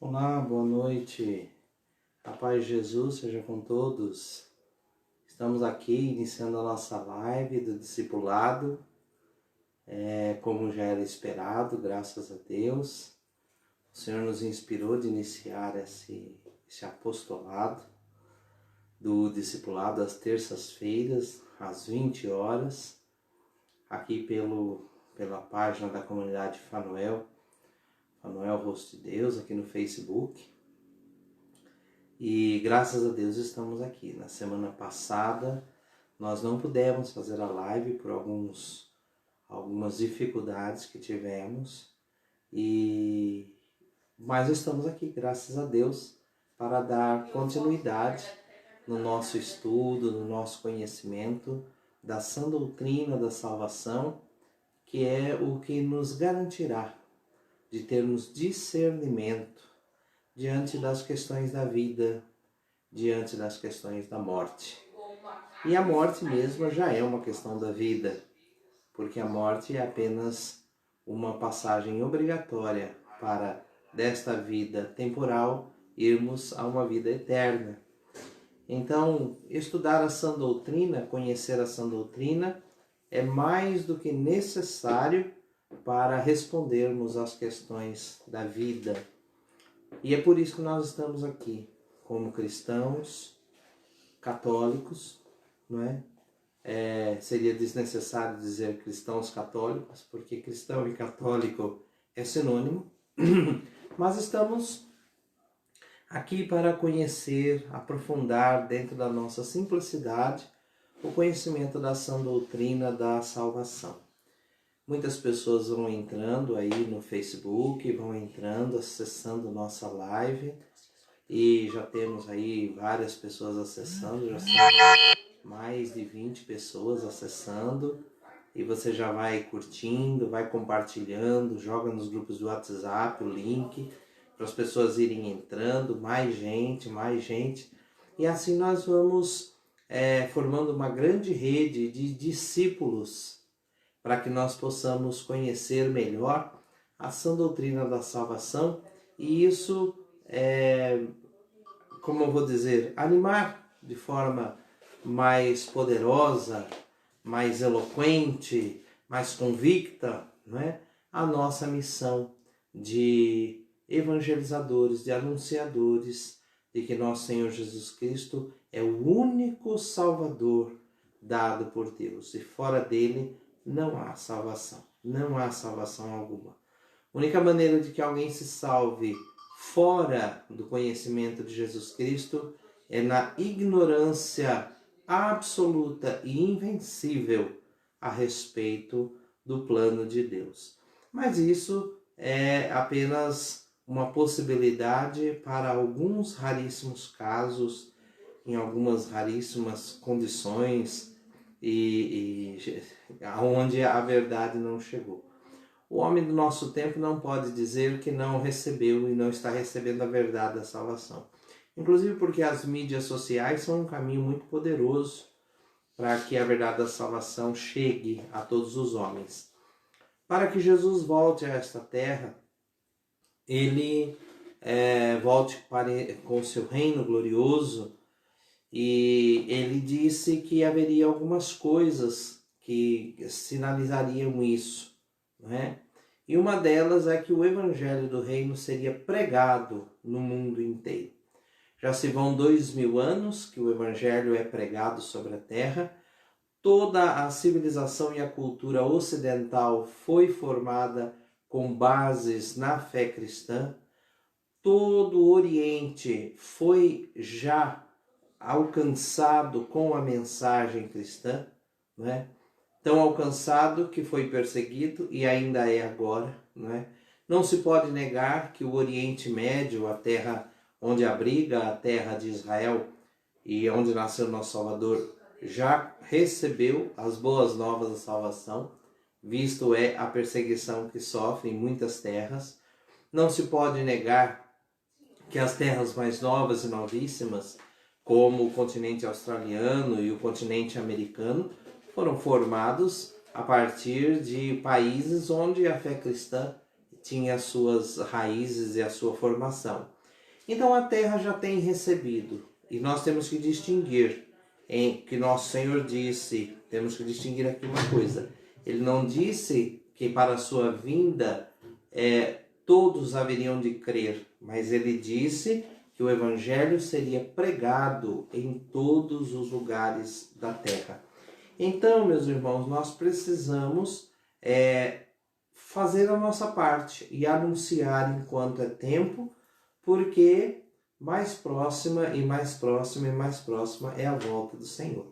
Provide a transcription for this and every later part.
Olá, boa noite. A paz de Jesus seja com todos. Estamos aqui iniciando a nossa live do discipulado, como já era esperado, graças a Deus. O Senhor nos inspirou de iniciar esse apostolado do discipulado às terças-feiras, às 20 horas, aqui pela página da comunidade Fanuel Rosto de Deus, aqui no Facebook. E graças a Deus estamos aqui. Na semana passada nós não pudemos fazer a live por algumas dificuldades que tivemos, mas estamos aqui, graças a Deus, para dar continuidade no nosso estudo, no nosso conhecimento da sã doutrina da salvação, que é o que nos garantirá de termos discernimento diante das questões da vida, diante das questões da morte. E a morte mesma já é uma questão da vida, porque a morte é apenas uma passagem obrigatória para, desta vida temporal, irmos a uma vida eterna. Então, estudar a sã doutrina, conhecer a sã doutrina, é mais do que necessário para respondermos às questões da vida. E é por isso que nós estamos aqui, como cristãos católicos, não é? Seria desnecessário dizer cristãos católicos, porque cristão e católico é sinônimo, mas estamos aqui para conhecer, aprofundar dentro da nossa simplicidade o conhecimento da sã doutrina da salvação. Muitas pessoas vão entrando aí no Facebook, vão entrando, acessando nossa live, e já temos aí várias pessoas acessando, já são mais de 20 pessoas acessando, e você já vai curtindo, vai compartilhando, joga nos grupos do WhatsApp o link para as pessoas irem entrando, mais gente, e assim nós vamos formando uma grande rede de discípulos, para que nós possamos conhecer melhor a sã doutrina da salvação, e isso, como eu vou dizer, animar de forma mais poderosa, mais eloquente, mais convicta, não é? A nossa missão de evangelizadores, de anunciadores de que nosso Senhor Jesus Cristo é o único Salvador dado por Deus, e fora dele não há salvação, não há salvação alguma. A única maneira de que alguém se salve fora do conhecimento de Jesus Cristo é na ignorância absoluta e invencível a respeito do plano de Deus. Mas isso é apenas uma possibilidade para alguns raríssimos casos, em algumas raríssimas condições, onde a verdade não chegou. O homem do nosso tempo não pode dizer que não recebeu e não está recebendo a verdade da salvação. Inclusive porque as mídias sociais são um caminho muito poderoso para que a verdade da salvação chegue a todos os homens. Para que Jesus volte a esta terra, ele volte com o seu reino glorioso, e ele disse que haveria algumas coisas que sinalizariam isso, não é? E uma delas é que o evangelho do reino seria pregado no mundo inteiro. Já se vão 2000 anos que o evangelho é pregado sobre a terra. Toda a civilização e a cultura ocidental foi formada com bases na fé cristã. Todo o Oriente foi já alcançado com a mensagem cristã, não é? Tão alcançado que foi perseguido e ainda é agora, não é? Não se pode negar que o Oriente Médio, a terra onde abriga a terra de Israel e onde nasceu nosso Salvador, já recebeu as boas novas da salvação, visto a perseguição que sofre em muitas terras. Não se pode negar que as terras mais novas e novíssimas, como o continente australiano e o continente americano, foram formados a partir de países onde a fé cristã tinha as suas raízes e a sua formação. Então a terra já tem recebido, e nós temos que distinguir em que nosso Senhor disse, temos que distinguir aqui uma coisa, ele não disse que para a sua vinda todos haveriam de crer, mas ele disse que o evangelho seria pregado em todos os lugares da terra. Então, meus irmãos, nós precisamos fazer a nossa parte e anunciar enquanto é tempo, porque mais próxima e mais próxima e mais próxima é a volta do Senhor.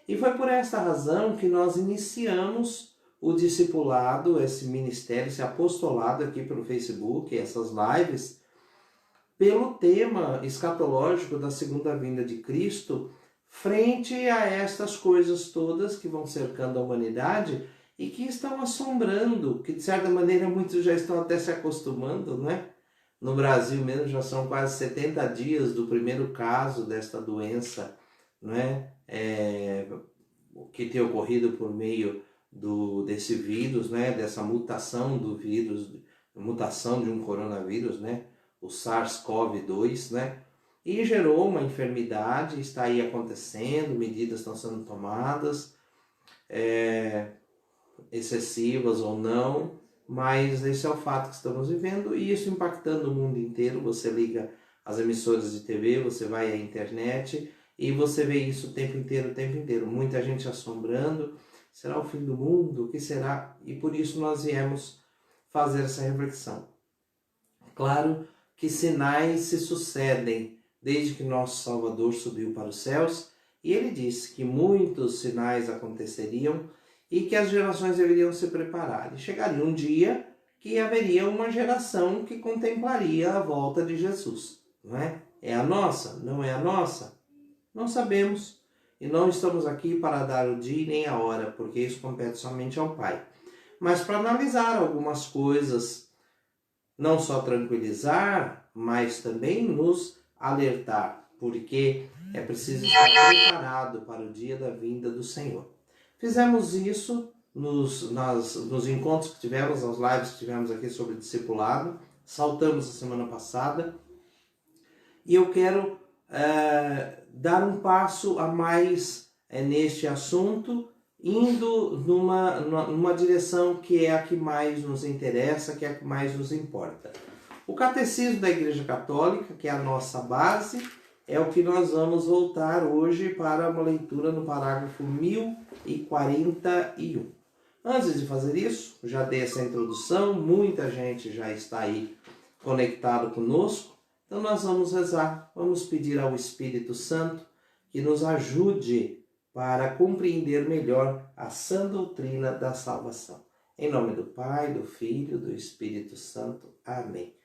E foi por esta razão que nós iniciamos o discipulado, esse ministério, esse apostolado aqui pelo Facebook, essas lives, pelo tema escatológico da segunda vinda de Cristo, frente a estas coisas todas que vão cercando a humanidade e que estão assombrando, que de certa maneira muitos já estão até se acostumando, né? No Brasil mesmo já são quase 70 dias do primeiro caso desta doença, né? Que tem ocorrido por meio desse vírus, né? Dessa mutação do vírus, mutação de um coronavírus, né? O SARS-CoV-2, né? E gerou uma enfermidade, está aí acontecendo, medidas estão sendo tomadas, excessivas ou não, mas esse é o fato que estamos vivendo e isso impactando o mundo inteiro. Você liga as emissoras de TV, você vai à internet e você vê isso o tempo inteiro. Muita gente assombrando, será o fim do mundo? O que será? E por isso nós viemos fazer essa reflexão. Claro que sinais se sucedem desde que nosso Salvador subiu para os céus, e ele disse que muitos sinais aconteceriam e que as gerações deveriam se preparar. E chegaria um dia que haveria uma geração que contemplaria a volta de Jesus. Não é? É a nossa? Não é a nossa? Não sabemos. E não estamos aqui para dar o dia nem a hora, porque isso compete somente ao Pai. Mas para analisar algumas coisas, não só tranquilizar, mas também nos alertar, porque é preciso estar preparado para o dia da vinda do Senhor. Fizemos isso nos encontros que tivemos, nas lives que tivemos aqui sobre discipulado, saltamos a semana passada, e eu quero dar um passo a mais neste assunto, indo numa direção que é a que mais nos interessa, que é a que mais nos importa. O Catecismo da Igreja Católica, que é a nossa base, é o que nós vamos voltar hoje para uma leitura no parágrafo 1041. Antes de fazer isso, já dei essa introdução, muita gente já está aí conectado conosco, então nós vamos rezar, vamos pedir ao Espírito Santo que nos ajude para compreender melhor a sã doutrina da salvação. Em nome do Pai, do Filho e do Espírito Santo. Amém.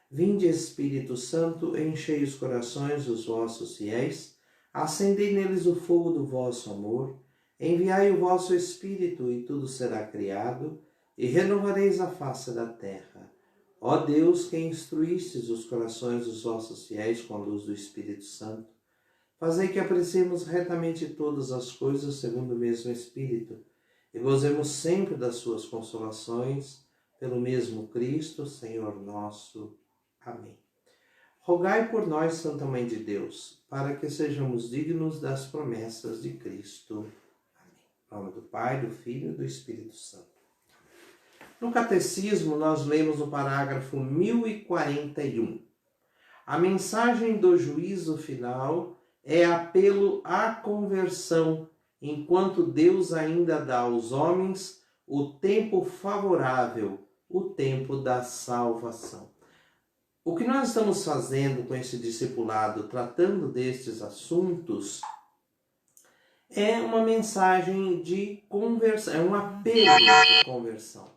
Vinde, Espírito Santo, enchei os corações dos vossos fiéis, acendei neles o fogo do vosso amor, enviai o vosso Espírito e tudo será criado, e renovareis a face da terra. Ó Deus, que instruístes os corações dos vossos fiéis com a luz do Espírito Santo, fazei que apreciemos retamente todas as coisas segundo o mesmo Espírito, e gozemos sempre das suas consolações, pelo mesmo Cristo, Senhor nosso. Amém. Rogai por nós, Santa Mãe de Deus, para que sejamos dignos das promessas de Cristo. Amém. Em nome do Pai, do Filho e do Espírito Santo. No Catecismo, nós lemos o parágrafo 1041. A mensagem do juízo final é apelo à conversão, enquanto Deus ainda dá aos homens o tempo favorável, o tempo da salvação. O que nós estamos fazendo com esse discipulado, tratando destes assuntos, é uma mensagem de conversão, é um apelo de conversão.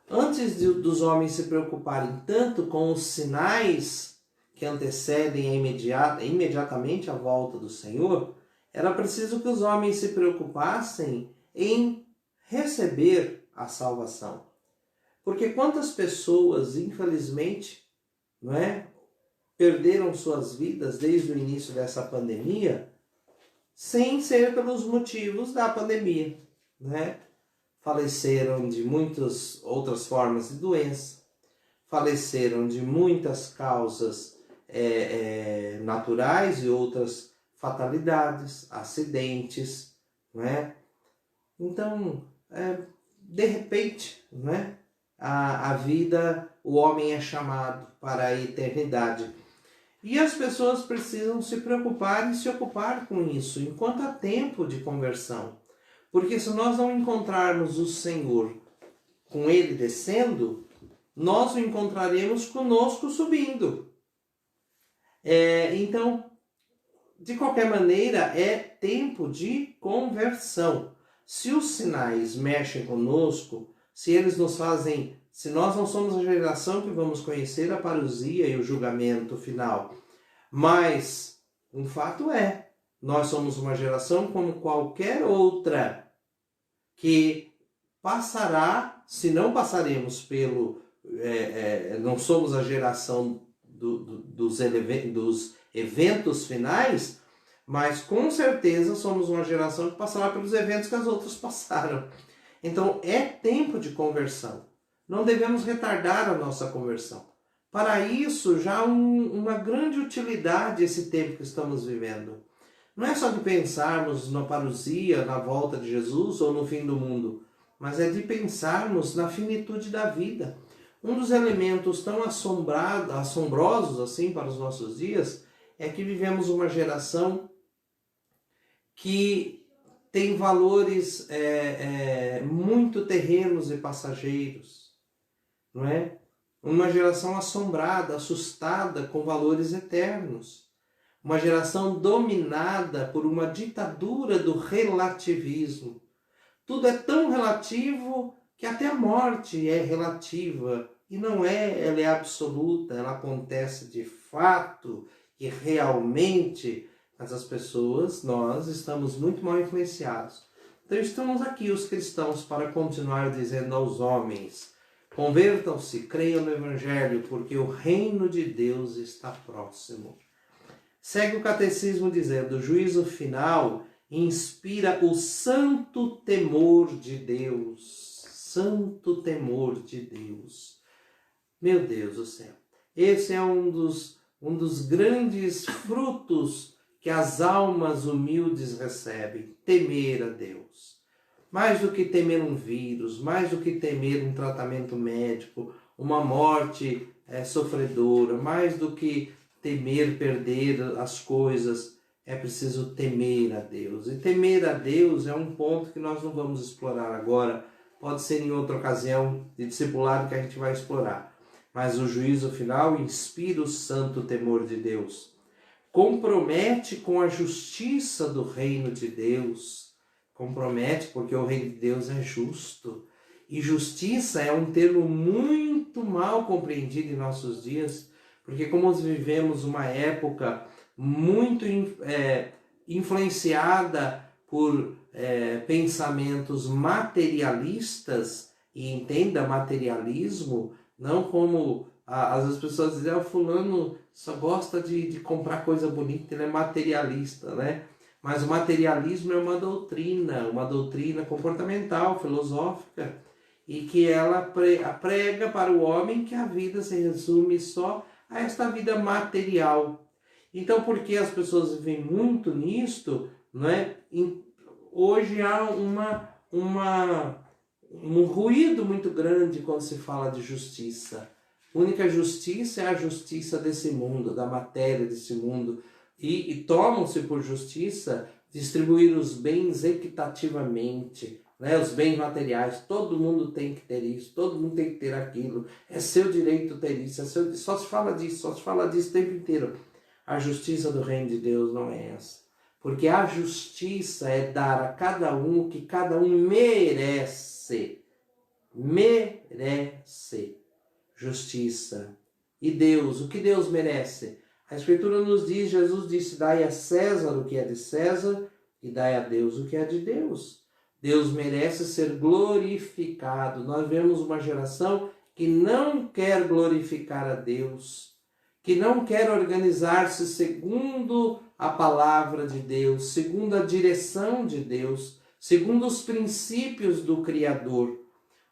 Antes dos homens se preocuparem tanto com os sinais que antecedem imediatamente a volta do Senhor, era preciso que os homens se preocupassem em receber a salvação. Porque quantas pessoas, infelizmente, perderam suas vidas desde o início dessa pandemia, sem ser pelos motivos da pandemia, Faleceram de muitas outras formas de doença, faleceram de muitas causas naturais e outras fatalidades, acidentes, não é? Então, de repente, não é? A vida, o homem é chamado para a eternidade. E as pessoas precisam se preocupar e se ocupar com isso, enquanto há tempo de conversão. Porque se nós não encontrarmos o Senhor com Ele descendo, nós o encontraremos conosco subindo. Então, de qualquer maneira, é tempo de conversão. Se os sinais mexem conosco, se eles nos fazem, se nós não somos a geração que vamos conhecer a parousia e o julgamento final, mas um fato é, nós somos uma geração como qualquer outra, que passará, se não passaremos pelo, não somos a geração dos eventos finais, mas com certeza somos uma geração que passará pelos eventos que as outras passaram. Então é tempo de conversão. Não devemos retardar a nossa conversão. Para isso já há uma grande utilidade esse tempo que estamos vivendo. Não é só de pensarmos na parousia, na volta de Jesus ou no fim do mundo, mas é de pensarmos na finitude da vida. Um dos elementos tão assombrosos assim para os nossos dias é que vivemos uma geração que tem valores muito terrenos e passageiros, não é? Uma geração assombrada, assustada com valores eternos. Uma geração dominada por uma ditadura do relativismo. Tudo é tão relativo que até a morte é relativa. E não é, ela é absoluta, ela acontece de fato e realmente. Mas as pessoas, nós estamos muito mal influenciados. Então estamos aqui, os cristãos, para continuar dizendo aos homens: convertam-se, creiam no Evangelho, porque o reino de Deus está próximo. Segue o catecismo dizendo: o juízo final inspira o santo temor de Deus. Santo temor de Deus. Meu Deus do céu. Esse é um dos grandes frutos que as almas humildes recebem. Temer a Deus. Mais do que temer um vírus, mais do que temer um tratamento médico, uma morte sofredora, mais do que temer perder as coisas, é preciso temer a Deus. E temer a Deus é um ponto que nós não vamos explorar agora, pode ser em outra ocasião de discipulado que a gente vai explorar. Mas o juízo final inspira o santo temor de Deus. Compromete com a justiça do reino de Deus. Compromete porque o reino de Deus é justo. E justiça é um termo muito mal compreendido em nossos dias, porque como vivemos uma época muito influenciada por pensamentos materialistas, e entenda materialismo, não como às vezes as pessoas dizem: o fulano só gosta de comprar coisa bonita, ele é materialista, né? Mas o materialismo é uma doutrina comportamental, filosófica, e que ela prega para o homem que a vida se resume só a esta vida material. Então, porque as pessoas vivem muito nisto, né? Hoje há um ruído muito grande quando se fala de justiça. A única justiça é a justiça desse mundo, da matéria desse mundo. E tomam-se por justiça distribuir os bens equitativamente, né? Os bens materiais. Todo mundo tem que ter isso, todo mundo tem que ter aquilo. É seu direito ter isso. Só se fala disso o tempo inteiro. A justiça do reino de Deus não é essa. Porque a justiça é dar a cada um o que cada um merece. Merece. Justiça. E Deus, o que Deus merece? A Escritura nos diz, Jesus disse: dai a César o que é de César e dai a Deus o que é de Deus. Deus merece ser glorificado. Nós vemos uma geração que não quer glorificar a Deus, que não quer organizar-se segundo a palavra de Deus, segundo a direção de Deus, segundo os princípios do Criador.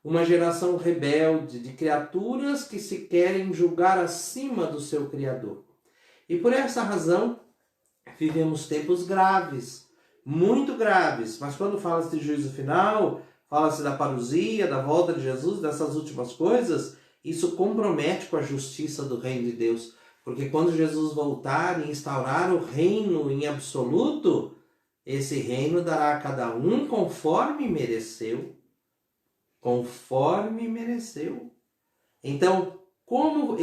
uma geração rebelde, de criaturas que se querem julgar acima do seu Criador. E por essa razão, vivemos tempos graves, muito graves. Mas quando fala-se de juízo final, fala-se da parousia, da volta de Jesus, dessas últimas coisas, isso compromete com a justiça do reino de Deus. Porque quando Jesus voltar e instaurar o reino em absoluto, esse reino dará a cada um conforme mereceu. Conforme mereceu. Então, como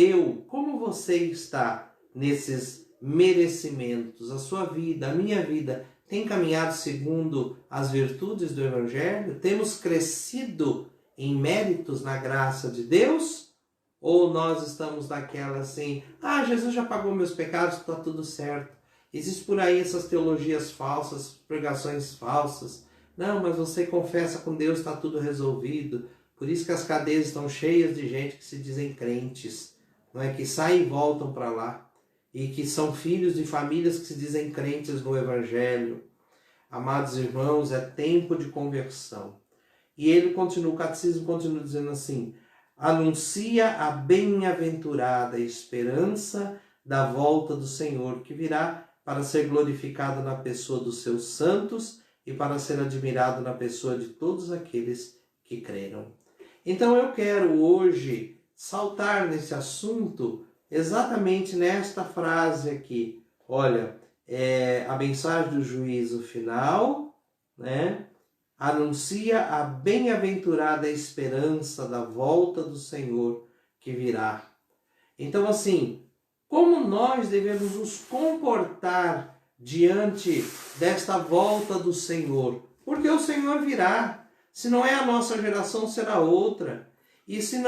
você está nesses merecimentos? A sua vida, a minha vida, tem caminhado segundo as virtudes do Evangelho? Temos crescido em méritos na graça de Deus? Ou nós estamos naquela assim, Jesus já pagou meus pecados, está tudo certo. Existem por aí essas teologias falsas, pregações falsas. Não, mas você confessa com Deus, está tudo resolvido. Por isso que as cadeias estão cheias de gente que se dizem crentes, não é? Que saem e voltam para lá. E que são filhos de famílias que se dizem crentes no Evangelho. Amados irmãos, é tempo de conversão. E ele continua, o catecismo continua dizendo assim, anuncia a bem-aventurada esperança da volta do Senhor, que virá para ser glorificado na pessoa dos seus santos e para ser admirado na pessoa de todos aqueles que creram. Então eu quero hoje saltar nesse assunto exatamente nesta frase aqui. Olha, a mensagem do juízo final, né? Anuncia a bem-aventurada esperança da volta do Senhor que virá. Então, assim, como nós devemos nos comportar diante desta volta do Senhor? Porque o Senhor virá. Se não é a nossa geração, será outra. E se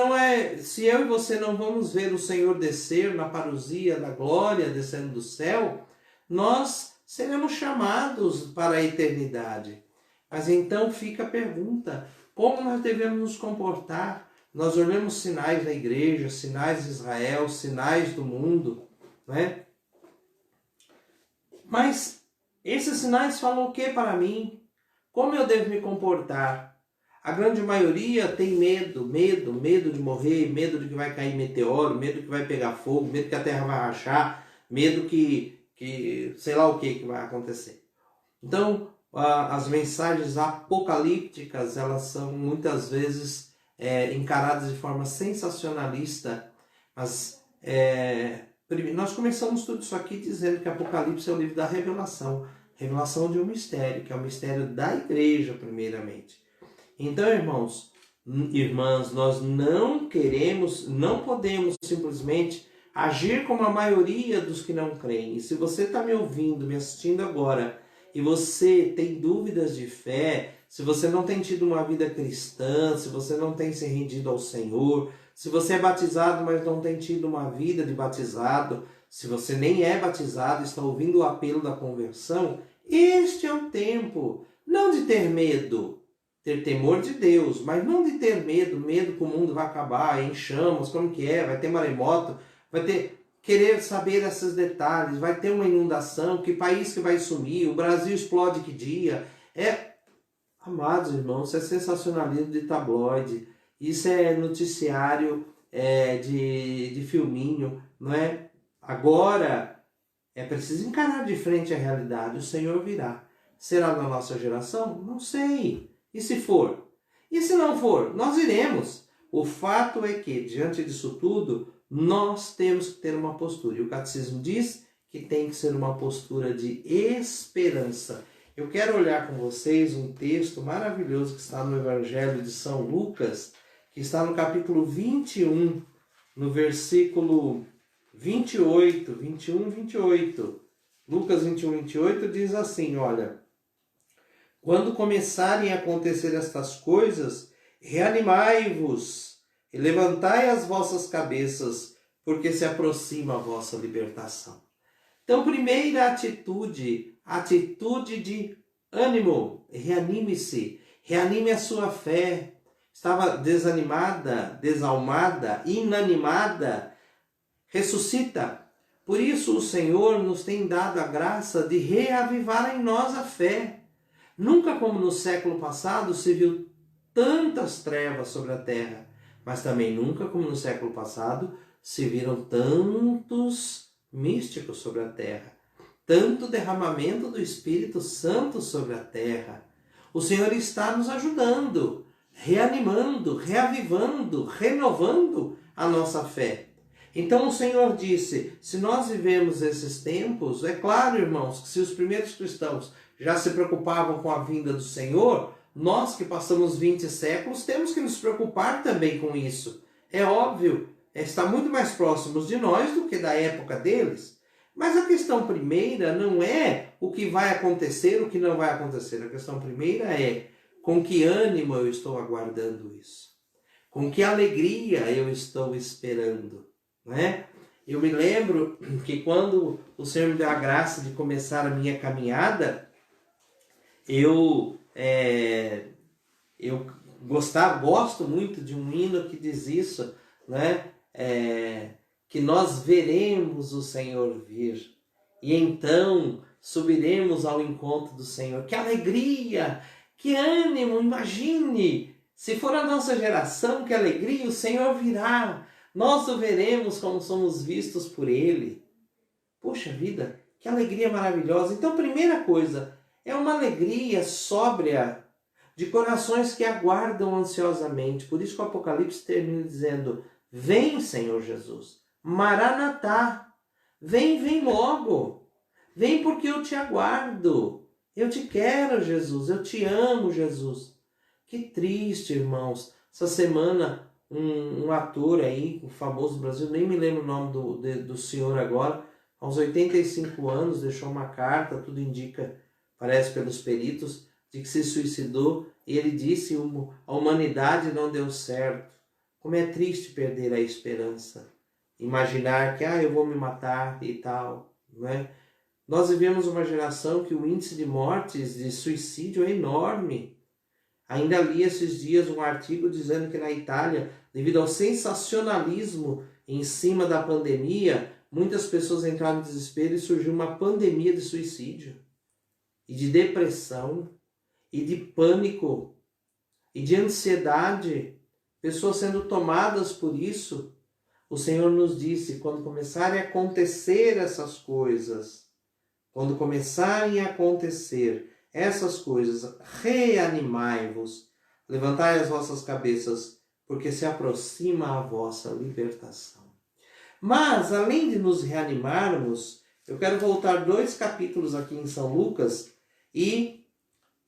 eu e você não vamos ver o Senhor descer na parousia da glória, descendo do céu, nós seremos chamados para a eternidade. Mas então fica a pergunta, como nós devemos nos comportar? Nós olhamos sinais da igreja, sinais de Israel, sinais do mundo, né? Mas esses sinais falam o que para mim? Como eu devo me comportar? A grande maioria tem medo de morrer, medo de que vai cair meteoro, medo que vai pegar fogo, medo que a terra vai rachar, medo que sei lá o que vai acontecer. Então, as mensagens apocalípticas, elas são muitas vezes encaradas de forma sensacionalista, mas nós começamos tudo isso aqui dizendo que Apocalipse é o livro da revelação, revelação de um mistério, que é o mistério da igreja, primeiramente. Então, irmãos, irmãs, nós não podemos simplesmente agir como a maioria dos que não creem. E se você está me ouvindo, me assistindo agora, e você tem dúvidas de fé, se você não tem tido uma vida cristã, se você não tem se rendido ao Senhor, se você é batizado, mas não tem tido uma vida de batizado, se você nem é batizado, está ouvindo o apelo da conversão, este é o tempo, não de ter medo, ter temor de Deus, mas não de ter medo que o mundo vai acabar em chamas, como que vai ter maremoto, vai ter querer saber esses detalhes, vai ter uma inundação, que país que vai sumir, o Brasil explode que dia. Amados irmãos, isso é sensacionalismo de tabloide, isso é noticiário de filminho, não é? Agora é preciso encarar de frente a realidade, o Senhor virá. Será na nossa geração? Não sei. E se for? E se não for? Nós iremos. O fato é que, diante disso tudo, nós temos que ter uma postura. E o catecismo diz que tem que ser uma postura de esperança. Eu quero olhar com vocês um texto maravilhoso que está no Evangelho de São Lucas, que está no capítulo 21, no versículo 28, 21, 28. Lucas 21, 28 diz assim, olha, quando começarem a acontecer estas coisas, reanimai-vos e levantai as vossas cabeças, porque se aproxima a vossa libertação. Então, primeira atitude de ânimo, reanime-se, reanime a sua fé. Estava desanimada, desalmada, inanimada, ressuscita. Por isso o Senhor nos tem dado a graça de reavivar em nós a fé. Nunca como no século passado se viu tantas trevas sobre a terra, mas também nunca, como no século passado, se viram tantos místicos sobre a terra, tanto derramamento do Espírito Santo sobre a terra. O Senhor está nos ajudando, reanimando, reavivando, renovando a nossa fé. Então o Senhor disse, se nós vivemos esses tempos, é claro, irmãos, que se os primeiros cristãos já se preocupavam com a vinda do Senhor, nós que passamos 20 séculos temos que nos preocupar também com isso. É óbvio, está muito mais próximos de nós do que da época deles. Mas a questão primeira não é o que vai acontecer, o que não vai acontecer. A questão primeira é com que ânimo eu estou aguardando isso. Com que alegria eu estou esperando. Né? Eu me lembro que quando o Senhor me deu a graça de começar a minha caminhada, eu gosto muito de um hino que diz isso, né? Que nós veremos o Senhor vir e então subiremos ao encontro do Senhor. Que alegria, que ânimo, imagine, se for a nossa geração, que alegria, o Senhor virá. Nós o veremos como somos vistos por Ele. Poxa vida, que alegria maravilhosa. Então, primeira coisa, é uma alegria sóbria, de corações que aguardam ansiosamente. Por isso que o Apocalipse termina dizendo, vem, Senhor Jesus, Maranatá, vem logo. Vem porque eu te aguardo. Eu te quero, Jesus, eu te amo, Jesus. Que triste, irmãos. Essa semana, um ator aí, o famoso do Brasil, nem me lembro o nome do senhor agora, aos 85 anos, deixou uma carta, tudo indica, parece pelos peritos, de que se suicidou, e ele disse, a humanidade não deu certo. Como é triste perder a esperança. Imaginar que, eu vou me matar e tal, não é? Nós vivemos uma geração que o índice de mortes, de suicídio é enorme. Ainda li esses dias um artigo dizendo que na Itália, devido ao sensacionalismo em cima da pandemia, muitas pessoas entraram em desespero e surgiu uma pandemia de suicídio, e de depressão, e de pânico, e de ansiedade, pessoas sendo tomadas por isso. O Senhor nos disse, quando começarem a acontecer essas coisas, essas coisas, reanimai-vos, levantai as vossas cabeças, porque se aproxima a vossa libertação. Mas, além de nos reanimarmos, eu quero voltar 2 capítulos aqui em São Lucas e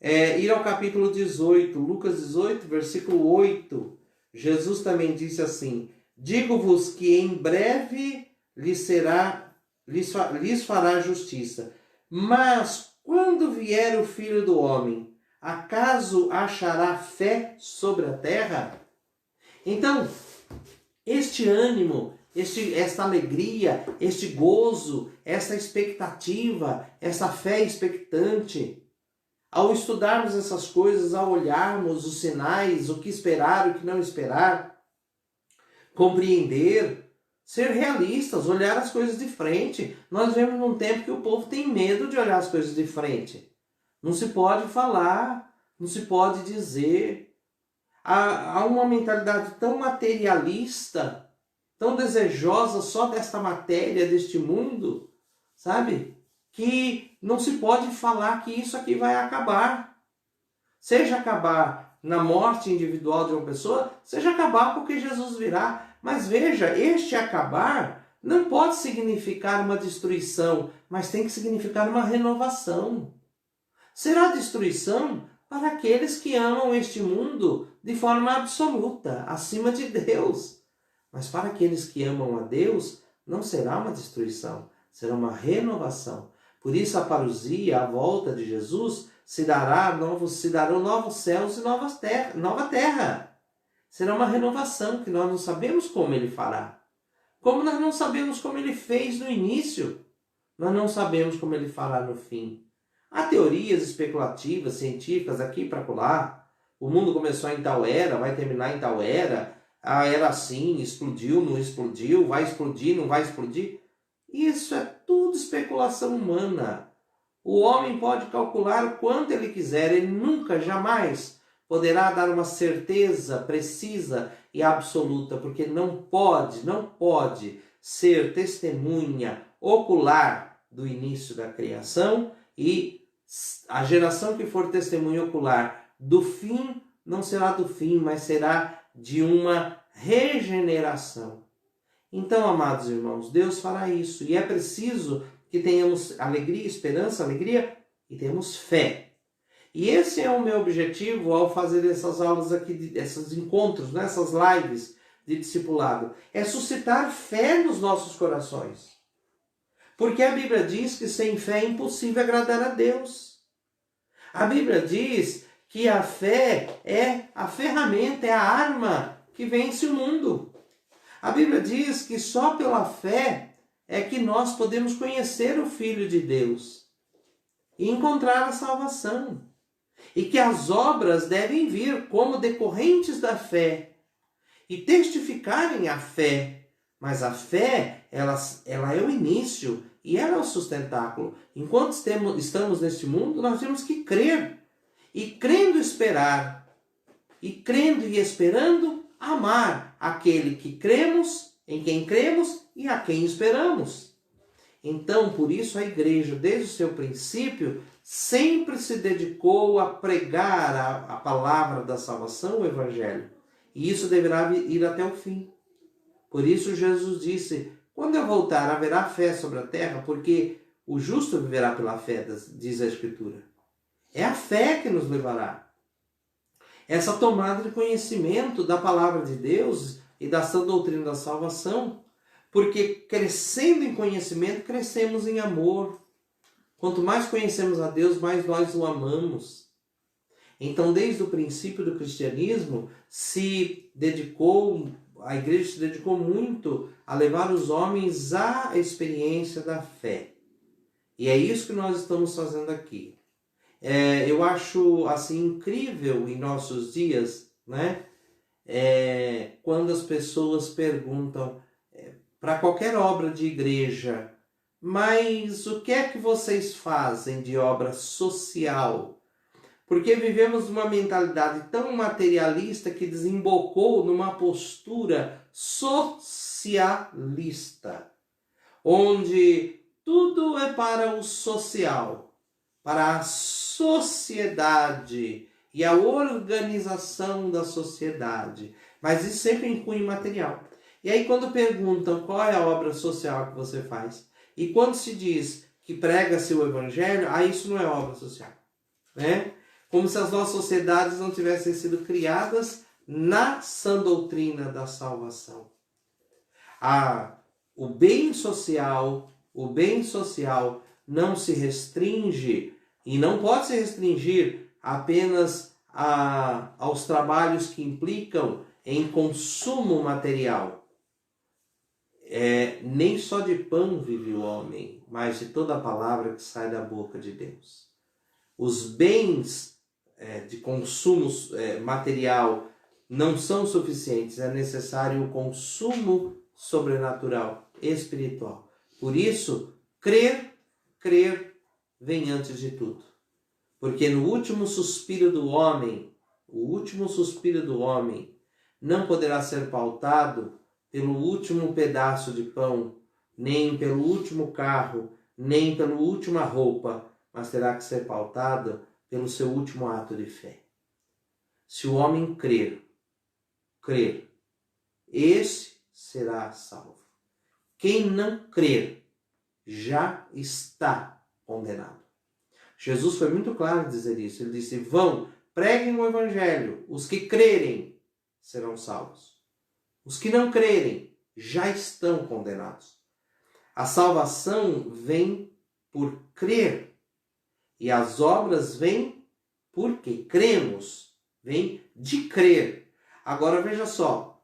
ir ao capítulo 18, Lucas 18, versículo 8. Jesus também disse assim, digo-vos que em breve lhes fará justiça, mas quando vier o Filho do Homem, acaso achará fé sobre a terra? Então, este ânimo, esta alegria, este gozo, esta expectativa, essa fé expectante, ao estudarmos essas coisas, ao olharmos os sinais, o que esperar, o que não esperar, compreender, ser realistas, olhar as coisas de frente. Nós vivemos num tempo que o povo tem medo de olhar as coisas de frente. Não se pode falar, não se pode dizer. Há uma mentalidade tão materialista, tão desejosa só desta matéria, deste mundo, sabe? Que não se pode falar que isso aqui vai acabar. Seja acabar na morte individual de uma pessoa, seja acabar porque Jesus virá. Mas veja, este acabar não pode significar uma destruição, mas tem que significar uma renovação. Será destruição para aqueles que amam este mundo de forma absoluta, acima de Deus. Mas para aqueles que amam a Deus, não será uma destruição, será uma renovação. Por isso a parousia, a volta de Jesus, se darão novos céus e nova terra. Será uma renovação que nós não sabemos como Ele fará. Como nós não sabemos como Ele fez no início, nós não sabemos como Ele fará no fim. Há teorias especulativas, científicas aqui para colar. O mundo começou em tal era, vai terminar em tal era. A era assim, explodiu, não explodiu, vai explodir, não vai explodir. Isso é tudo especulação humana. O homem pode calcular o quanto ele quiser, ele nunca, jamais poderá dar uma certeza precisa e absoluta, porque não pode ser testemunha ocular do início da criação, e a geração que for testemunha ocular do fim não será do fim, mas será de uma regeneração. Então, amados irmãos, Deus fará isso, e é preciso que tenhamos alegria, esperança, alegria, e temos fé. E esse é o meu objetivo ao fazer essas aulas aqui, esses encontros, essas lives de discipulado, é suscitar fé nos nossos corações. Porque a Bíblia diz que sem fé é impossível agradar a Deus. A Bíblia diz que a fé é a ferramenta, é a arma que vence o mundo. A Bíblia diz que só pela fé é que nós podemos conhecer o Filho de Deus e encontrar a salvação. E que as obras devem vir como decorrentes da fé e testificarem a fé. Mas a fé, ela é o início e ela é o sustentáculo. Enquanto estamos neste mundo, nós temos que crer. E crendo esperar. E crendo e esperando amar aquele que cremos, em quem cremos e a quem esperamos. Então, por isso a igreja, desde o seu princípio, sempre se dedicou a pregar a palavra da salvação, o Evangelho. E isso deverá ir até o fim. Por isso Jesus disse, quando eu voltar haverá fé sobre a terra, porque o justo viverá pela fé, diz a Escritura. É a fé que nos levará. Essa tomada de conhecimento da palavra de Deus e da sã doutrina da salvação, porque crescendo em conhecimento, crescemos em amor. Quanto mais conhecemos a Deus, mais nós o amamos. Então, desde o princípio do cristianismo, a igreja se dedicou muito a levar os homens à experiência da fé. E é isso que nós estamos fazendo aqui. Eu acho assim incrível em nossos dias, né? Quando as pessoas perguntam para qualquer obra de igreja, mas o que é que vocês fazem de obra social? Porque vivemos uma mentalidade tão materialista que desembocou numa postura socialista, onde tudo é para o social, para a sociedade e a organização da sociedade, mas isso sempre em cunho material. E aí quando perguntam qual é a obra social que você faz, e quando se diz que prega-se o Evangelho, isso não é obra social, né? Como se as nossas sociedades não tivessem sido criadas na sã doutrina da salvação. O bem social não se restringe e não pode se restringir apenas aos trabalhos que implicam em consumo material. Nem só de pão vive o homem, mas de toda a palavra que sai da boca de Deus. Os bens de consumo material não são suficientes, é necessário o consumo sobrenatural, espiritual. Por isso, crer vem antes de tudo. Porque no último suspiro do homem, não poderá ser pautado pelo último pedaço de pão, nem pelo último carro, nem pela última roupa, mas terá que ser pautado pelo seu último ato de fé. Se o homem crer, esse será salvo. Quem não crer já está condenado. Jesus foi muito claro em dizer isso. Ele disse, preguem o Evangelho. Os que crerem serão salvos. Os que não crerem já estão condenados. A salvação vem por crer. E as obras vêm porque cremos. Vem de crer. Agora veja só.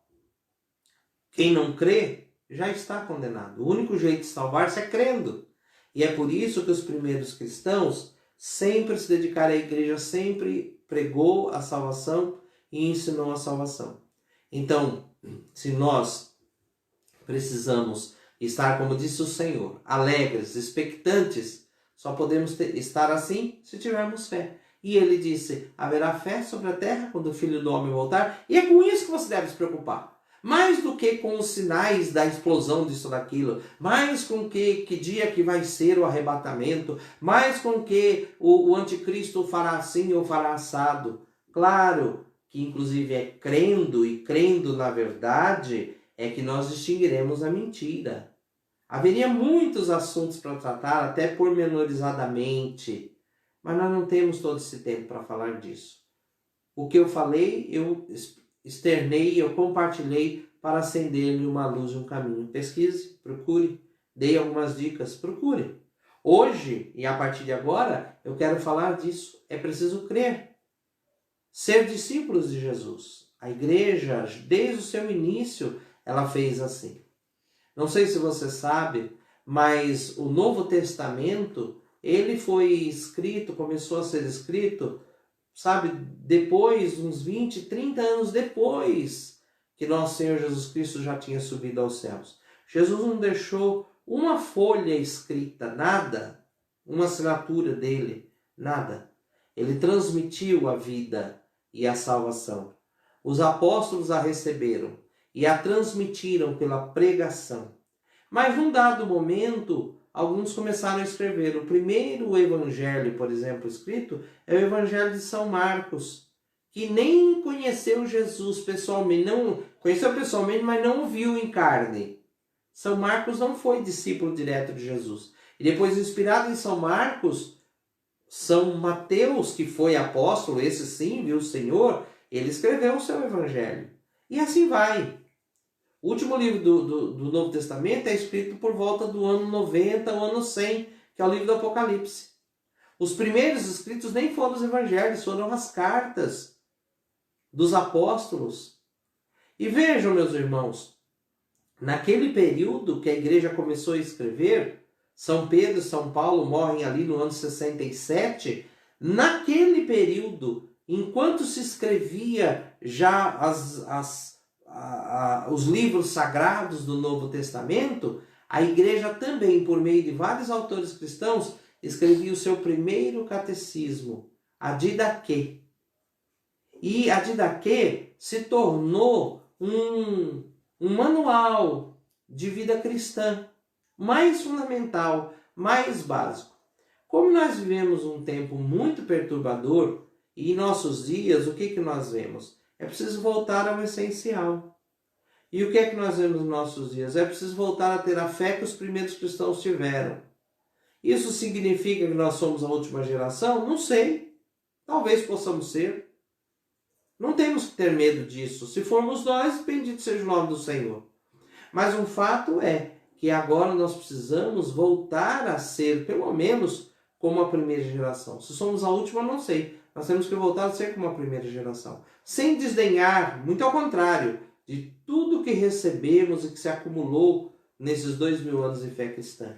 Quem não crê já está condenado. O único jeito de salvar-se é crendo. E é por isso que os primeiros cristãos sempre se dedicaram à igreja, sempre pregou a salvação e ensinou a salvação. Então, se nós precisamos estar, como disse o Senhor, alegres, expectantes, só podemos estar assim se tivermos fé. E ele disse, haverá fé sobre a terra quando o Filho do Homem voltar? E é com isso que você deve se preocupar. Mais do que com os sinais da explosão disso ou daquilo, mais com que dia que vai ser o arrebatamento, mais com que o anticristo fará assim ou fará assado. Claro que inclusive é crendo e crendo na verdade é que nós distinguiremos a mentira. Haveria muitos assuntos para tratar, até pormenorizadamente, mas nós não temos todo esse tempo para falar disso. O que eu falei, eu externei, eu compartilhei para acender-lhe uma luz e um caminho. Pesquise, procure, dei algumas dicas, procure. Hoje, e a partir de agora, eu quero falar disso. É preciso crer. Ser discípulos de Jesus. A igreja, desde o seu início, ela fez assim. Não sei se você sabe, mas o Novo Testamento, ele foi escrito, começou a ser escrito, sabe, depois, uns 20, 30 anos depois que nosso Senhor Jesus Cristo já tinha subido aos céus. Jesus não deixou uma folha escrita, nada, uma assinatura dele, nada. Ele transmitiu a vida e a salvação. Os apóstolos a receberam e a transmitiram pela pregação. Mas num dado momento, alguns começaram a escrever. O primeiro evangelho, por exemplo, escrito, é o evangelho de São Marcos, que nem conheceu Jesus pessoalmente, não conheceu pessoalmente, mas não o viu em carne. São Marcos não foi discípulo direto de Jesus. E depois, inspirado em São Marcos, São Mateus, que foi apóstolo, esse sim, viu o Senhor, ele escreveu o seu evangelho. E assim vai. O último livro do Novo Testamento é escrito por volta do ano 90, o ano 100, que é o livro do Apocalipse. Os primeiros escritos nem foram os evangelhos, foram as cartas dos apóstolos. E vejam, meus irmãos, naquele período que a igreja começou a escrever, São Pedro e São Paulo morrem ali no ano 67, naquele período, enquanto se escrevia já os livros sagrados do Novo Testamento, a igreja também, por meio de vários autores cristãos, escrevia o seu primeiro catecismo, a Didaquê. E a Didaquê se tornou um manual de vida cristã, mais fundamental, mais básico. Como nós vivemos um tempo muito perturbador, e em nossos dias, o que nós vemos? É preciso voltar ao essencial. E o que é que nós vemos nos nossos dias? É preciso voltar a ter a fé que os primeiros cristãos tiveram. Isso significa que nós somos a última geração? Não sei. Talvez possamos ser. Não temos que ter medo disso. Se formos nós, bendito seja o nome do Senhor. Mas um fato é que agora nós precisamos voltar a ser, pelo menos, como a primeira geração. Se somos a última, não sei. Nós temos que voltar a ser como a primeira geração. Sem desdenhar, muito ao contrário, de tudo que recebemos e que se acumulou nesses 2000 anos de fé cristã.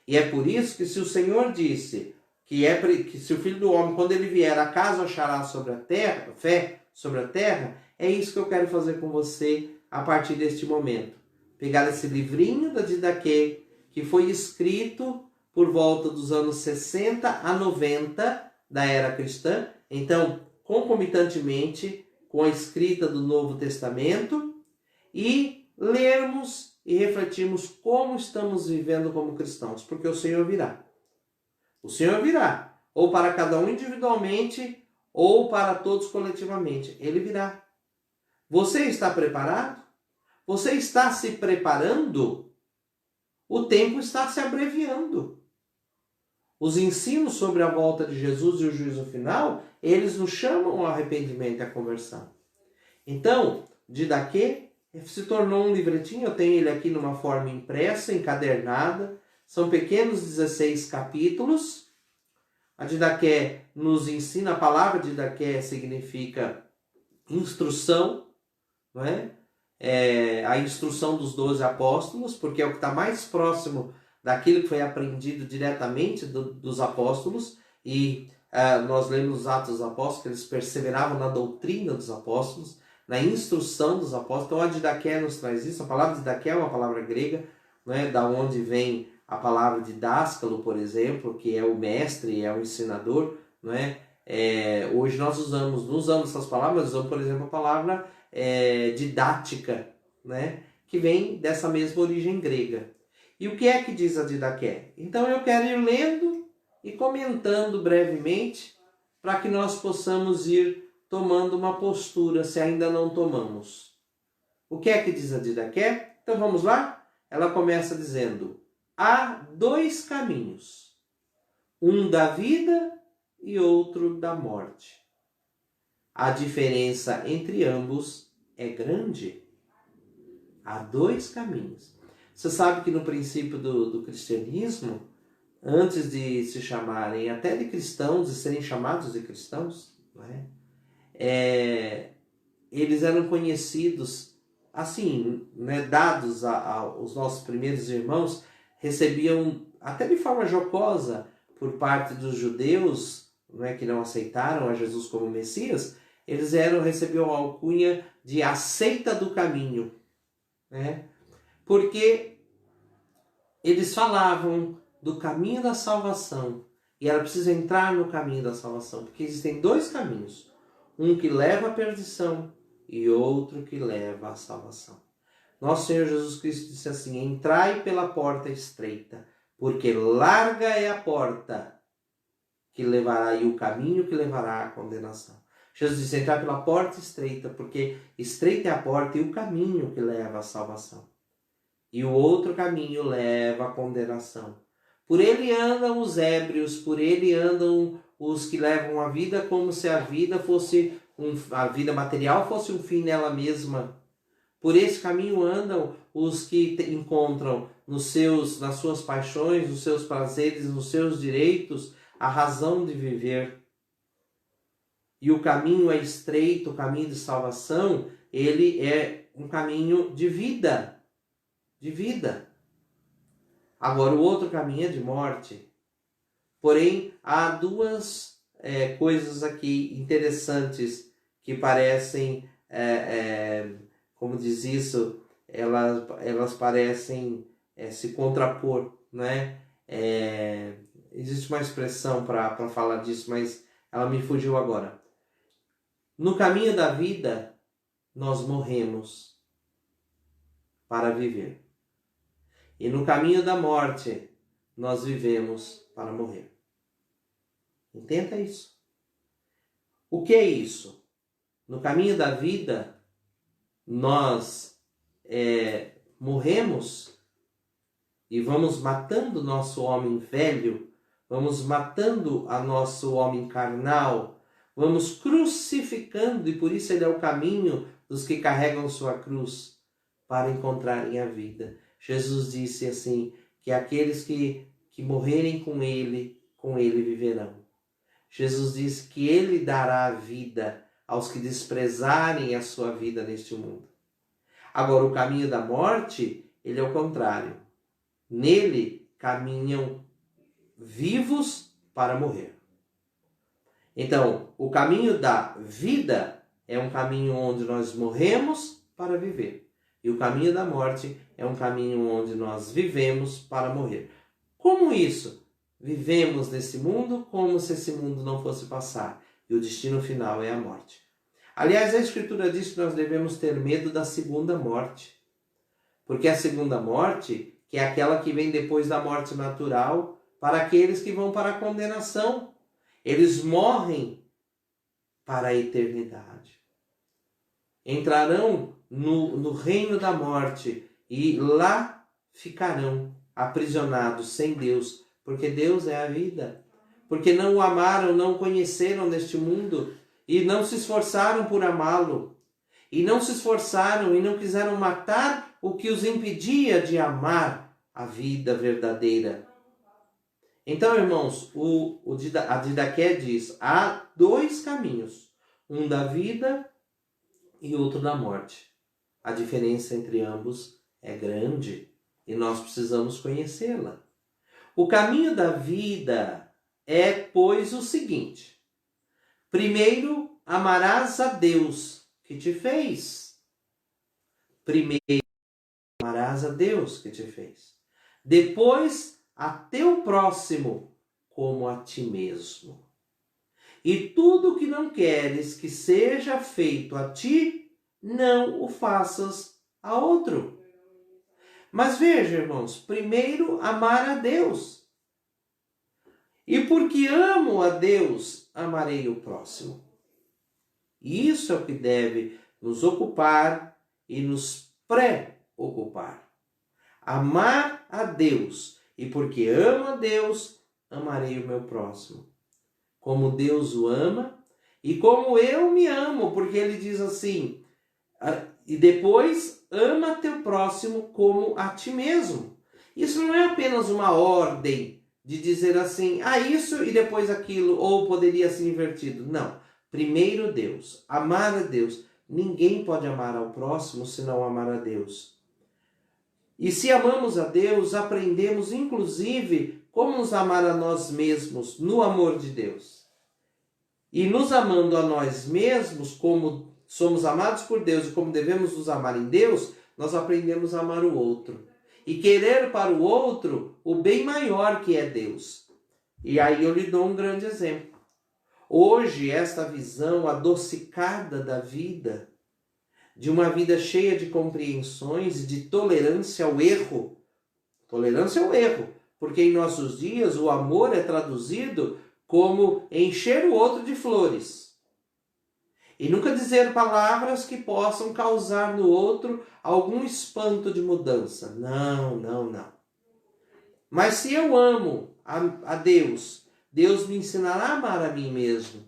E é por isso que se o Senhor disse que se o Filho do Homem, quando ele vier, acaso achará sobre a terra, fé sobre a terra, é isso que eu quero fazer com você a partir deste momento. Pegar esse livrinho da Didaquê, que foi escrito por volta dos anos 60 a 90 da era cristã, então, concomitantemente com a escrita do Novo Testamento, e lermos e refletirmos como estamos vivendo como cristãos, porque o Senhor virá. O Senhor virá, ou para cada um individualmente, ou para todos coletivamente. Ele virá. Você está preparado? Você está se preparando? O tempo está se abreviando. Os ensinos sobre a volta de Jesus e o juízo final, eles nos chamam ao arrependimento e à conversão. Então, Didaquê se tornou um livretinho, eu tenho ele aqui numa forma impressa, encadernada, são pequenos 16 capítulos. A Didaquê nos ensina, a palavra Didaquê significa instrução, não é? É a instrução dos 12 apóstolos, porque é o que está mais próximo daquilo que foi aprendido diretamente dos apóstolos, e nós lemos os Atos dos Apóstolos, que eles perseveravam na doutrina dos apóstolos, na instrução dos apóstolos. Então a Didaquê nos traz isso. A palavra Didaquê é uma palavra grega, né, da onde vem a palavra didáscalo, por exemplo, que é o mestre, é o ensinador, né? Hoje nós não usamos essas palavras, usamos, por exemplo, a palavra didática, né? Que vem dessa mesma origem grega. E o que é que diz a Didaqué? Então eu quero ir lendo e comentando brevemente para que nós possamos ir tomando uma postura, se ainda não tomamos. O que é que diz a Didaqué? Então vamos lá? Ela começa dizendo: há dois caminhos, um da vida e outro da morte. A diferença entre ambos é grande. Há dois caminhos. Você sabe que no princípio do cristianismo, antes de se chamarem até de cristãos, de serem chamados de cristãos, né, eles eram conhecidos, assim, né, dados aos nossos primeiros irmãos, recebiam, até de forma jocosa, por parte dos judeus, né, que não aceitaram a Jesus como Messias, eles recebiam a alcunha de a seita do caminho, né? Porque eles falavam do caminho da salvação e era preciso entrar no caminho da salvação, porque existem dois caminhos, um que leva à perdição e outro que leva à salvação. Nosso Senhor Jesus Cristo disse assim: entrai pela porta estreita, porque larga é a porta que levará, e o caminho que levará à condenação. Jesus disse: entrai pela porta estreita, porque estreita é a porta e o caminho que leva à salvação. E o outro caminho leva à condenação. Por ele andam os ébrios, por ele andam os que levam a vida como se a vida fosse a vida material fosse um fim nela mesma. Por esse caminho andam os que encontram nas suas paixões, nos seus prazeres, nos seus direitos, a razão de viver. E o caminho é estreito, o caminho de salvação, ele é um caminho de vida. De vida. Agora, o outro caminho é de morte. Porém, há duas coisas aqui interessantes que parecem, como diz isso, elas parecem se contrapor, né? Existe uma expressão para falar disso, mas ela me fugiu agora. No caminho da vida, nós morremos para viver. E no caminho da morte, nós vivemos para morrer. Entenda isso. O que é isso? No caminho da vida, nós morremos e vamos matando o nosso homem velho, vamos matando a nosso homem carnal, vamos crucificando, e por isso ele é o caminho dos que carregam sua cruz para encontrarem a vida. Jesus disse assim, que aqueles que morrerem com ele viverão. Jesus disse que ele dará a vida aos que desprezarem a sua vida neste mundo. Agora, o caminho da morte, ele é o contrário. Nele caminham vivos para morrer. Então, o caminho da vida é um caminho onde nós morremos para viver. E o caminho da morte é um caminho onde nós vivemos para morrer. Como isso? Vivemos nesse mundo como se esse mundo não fosse passar. E o destino final é a morte. Aliás, a Escritura diz que nós devemos ter medo da segunda morte. Porque a segunda morte, que é aquela que vem depois da morte natural, para aqueles que vão para a condenação. Eles morrem para a eternidade. Entrarão no reino da morte e lá ficarão aprisionados sem Deus, porque Deus é a vida. Porque não o amaram, não o conheceram neste mundo e não se esforçaram por amá-lo. E não se esforçaram e não quiseram matar o que os impedia de amar a vida verdadeira. Então, irmãos, a Didaqué diz, há dois caminhos, um da vida e outro da morte. A diferença entre ambos é grande e nós precisamos conhecê-la. O caminho da vida é, pois, o seguinte. Primeiro, amarás a Deus que te fez. Primeiro, amarás a Deus que te fez. Depois, a teu próximo como a ti mesmo. E tudo que não queres que seja feito a ti, não o faças a outro. Mas veja, irmãos, primeiro amar a Deus. E porque amo a Deus, amarei o próximo. Isso é o que deve nos ocupar e nos preocupar. Amar a Deus. E porque amo a Deus, amarei o meu próximo. Como Deus o ama e como eu me amo, porque ele diz assim, e depois ama teu próximo como a ti mesmo. Isso não é apenas uma ordem de dizer assim, isso e depois aquilo, ou poderia ser invertido. Não. Primeiro Deus, amar a Deus. Ninguém pode amar ao próximo se não amar a Deus. E se amamos a Deus, aprendemos inclusive como nos amar a nós mesmos no amor de Deus. E nos amando a nós mesmos, como somos amados por Deus e como devemos nos amar em Deus, nós aprendemos a amar o outro. E querer para o outro o bem maior que é Deus. E aí eu lhe dou um grande exemplo. Hoje, esta visão adocicada da vida, de uma vida cheia de compreensões, de tolerância ao erro. Tolerância ao erro, porque em nossos dias o amor é traduzido como encher o outro de flores. E nunca dizer palavras que possam causar no outro algum espanto de mudança. Não, não, não. Mas se eu amo a Deus, Deus me ensinará a amar a mim mesmo.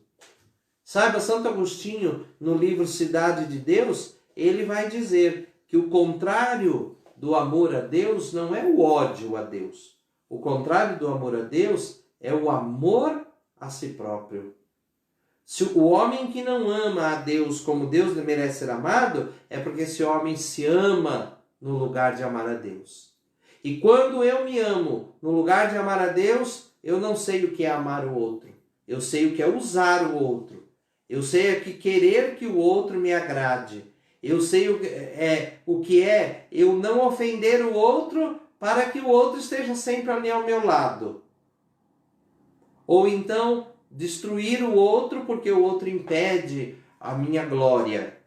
Saiba, Santo Agostinho, no livro Cidade de Deus, ele vai dizer que o contrário do amor a Deus não é o ódio a Deus. O contrário do amor a Deus é o amor a si próprio. Se o homem que não ama a Deus como Deus merece ser amado, é porque esse homem se ama no lugar de amar a Deus. E quando eu me amo no lugar de amar a Deus, eu não sei o que é amar o outro. Eu sei o que é usar o outro. Eu sei o que querer que o outro me agrade. Eu sei o que é eu não ofender o outro para que o outro esteja sempre ali ao meu lado. Ou então destruir o outro porque o outro impede a minha glória.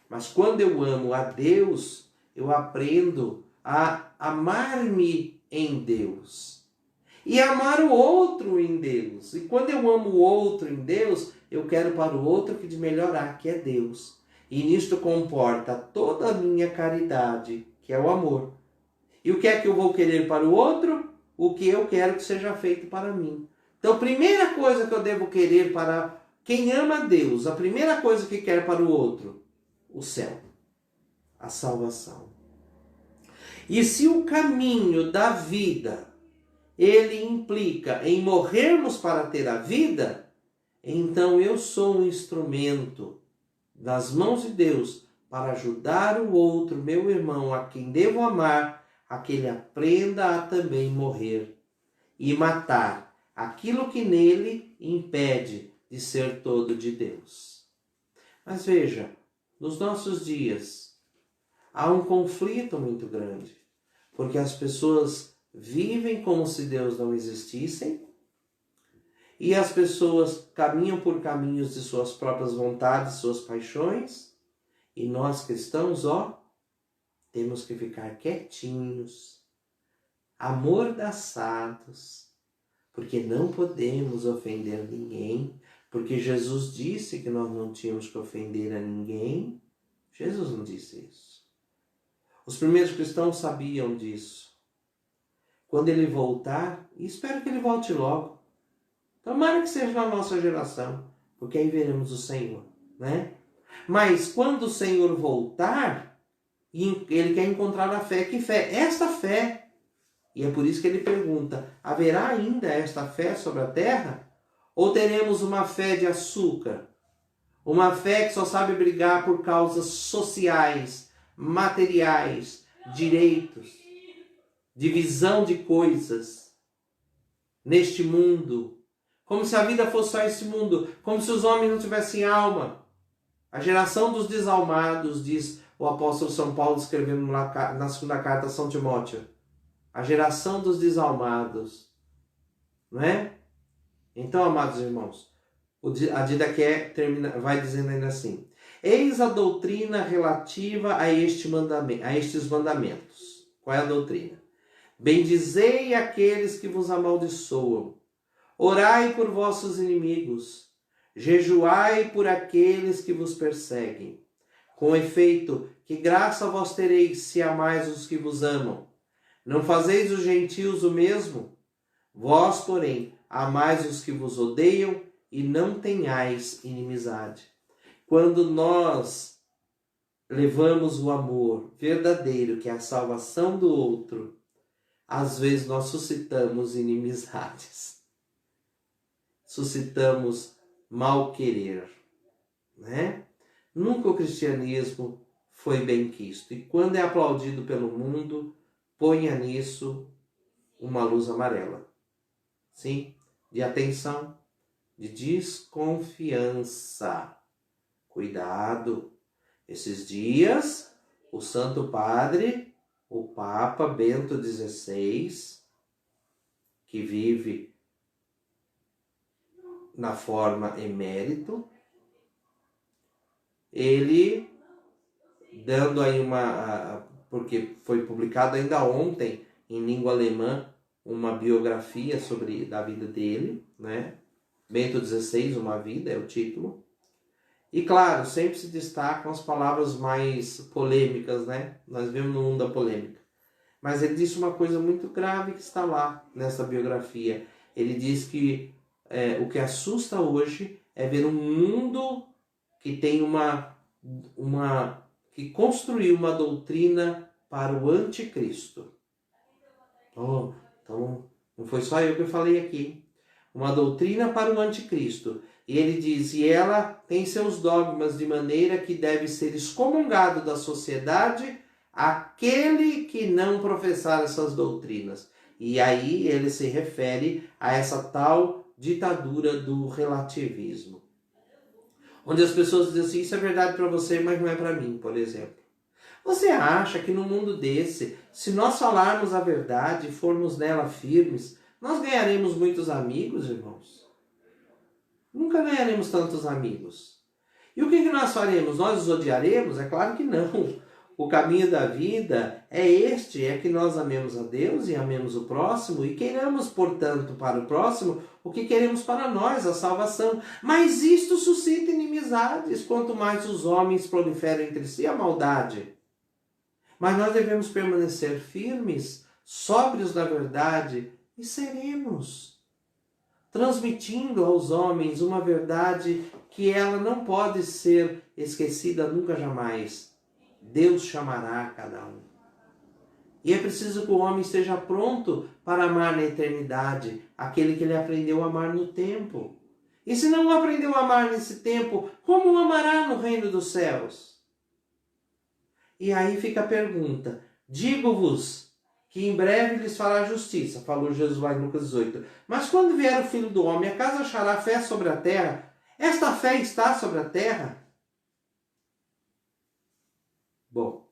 Mas quando eu amo a Deus, eu aprendo a amar-me em Deus. E amar o outro em Deus. E quando eu amo o outro em Deus, eu quero para o outro que de melhorar, que é Deus. E nisto comporta toda a minha caridade, que é o amor. E o que é que eu vou querer para o outro? O que eu quero que seja feito para mim. Então, a primeira coisa que eu devo querer para quem ama a Deus, a primeira coisa que quer para o outro, o céu, a salvação. E se o caminho da vida, ele implica em morrermos para ter a vida, então eu sou um instrumento nas mãos de Deus para ajudar o outro, meu irmão, a quem devo amar, a que ele aprenda a também morrer e matar aquilo que nele impede de ser todo de Deus. Mas veja, nos nossos dias há um conflito muito grande, porque as pessoas vivem como se Deus não existisse e as pessoas caminham por caminhos de suas próprias vontades, suas paixões, e nós cristãos, temos que ficar quietinhos, amordaçados, porque não podemos ofender ninguém, porque Jesus disse que nós não tínhamos que ofender a ninguém. Jesus não disse isso. Os primeiros cristãos sabiam disso. Quando ele voltar, e espero que ele volte logo, tomara que seja na nossa geração, porque aí veremos o Senhor, né? Mas quando o Senhor voltar, ele quer encontrar a fé. Que fé? Esta fé. E é por isso que ele pergunta, haverá ainda esta fé sobre a terra? Ou teremos uma fé de açúcar? Uma fé que só sabe brigar por causas sociais, materiais, direitos, divisão de coisas neste mundo. Como se a vida fosse só esse mundo. Como se os homens não tivessem alma. A geração dos desalmados, diz o apóstolo São Paulo escrevendo na segunda carta a São Timóteo. A geração dos desalmados. Não é? Então, amados irmãos, A Didaqué vai dizendo ainda assim: eis a doutrina relativa a estes mandamentos. Qual é a doutrina? Bendizei aqueles que vos amaldiçoam, orai por vossos inimigos, jejuai por aqueles que vos perseguem. Com efeito, que graça vós tereis se amais os que vos amam? Não fazeis os gentios o mesmo? Vós, porém, amais os que vos odeiam e não tenhais inimizade. Quando nós levamos o amor verdadeiro, que é a salvação do outro, às vezes nós suscitamos inimizades, suscitamos mal-querer, né? Nunca o cristianismo foi bem quisto. E quando é aplaudido pelo mundo, ponha nisso uma luz amarela. Sim? De atenção, de desconfiança. Cuidado. Esses dias, o Santo Padre, o Papa Bento XVI, que vive na forma emérito, ele, dando aí porque foi publicado ainda ontem, em língua alemã, uma biografia da vida dele, né? Bento XVI, Uma Vida, é o título. E claro, sempre se destacam as palavras mais polêmicas, né? Nós vemos no mundo da polêmica. Mas ele disse uma coisa muito grave que está lá nessa biografia. Ele diz que o que assusta hoje é ver um mundo que tem que construiu uma doutrina para o anticristo. Oh, então não foi só eu que falei aqui. Uma doutrina para o anticristo. E ele diz, e ela tem seus dogmas de maneira que deve ser excomungado da sociedade aquele que não professar essas doutrinas. E aí ele se refere a essa tal ditadura do relativismo. Onde as pessoas dizem assim, isso é verdade para você, mas não é para mim, por exemplo. Você acha que no mundo desse, se nós falarmos a verdade e formos nela firmes, nós ganharemos muitos amigos, irmãos? Nunca ganharemos tantos amigos. E o que nós faremos? Nós os odiaremos? É claro que não. O caminho da vida é que nós amemos a Deus e amemos o próximo e queiramos, portanto, para o próximo o que queremos para nós, a salvação. Mas isto suscita inimizades, quanto mais os homens proliferam entre si a maldade. Mas nós devemos permanecer firmes, sóbrios na verdade e serenos, transmitindo aos homens uma verdade que ela não pode ser esquecida nunca jamais. Deus chamará cada um. E é preciso que o homem esteja pronto para amar na eternidade aquele que ele aprendeu a amar no tempo. E se não aprendeu a amar nesse tempo, como o amará no reino dos céus? E aí fica a pergunta, digo-vos que em breve lhes fará justiça, falou Jesus lá em Lucas 18. Mas quando vier o Filho do Homem, acaso achará fé sobre a terra? Esta fé está sobre a terra? Bom,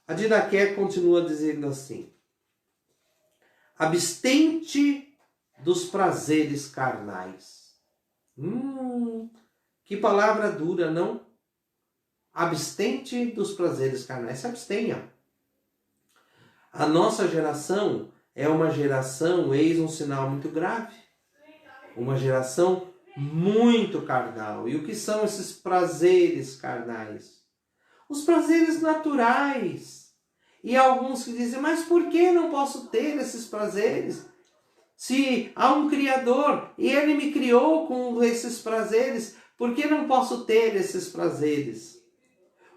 a Didaqué continua dizendo assim, abstente dos prazeres carnais. Que palavra dura, não? Abstente dos prazeres carnais. Se abstenha. A nossa geração é uma geração, eis um sinal muito grave. Uma geração muito carnal. E o que são esses prazeres carnais? Os prazeres naturais. E alguns que dizem, mas por que não posso ter esses prazeres? Se há um Criador e Ele me criou com esses prazeres, por que não posso ter esses prazeres?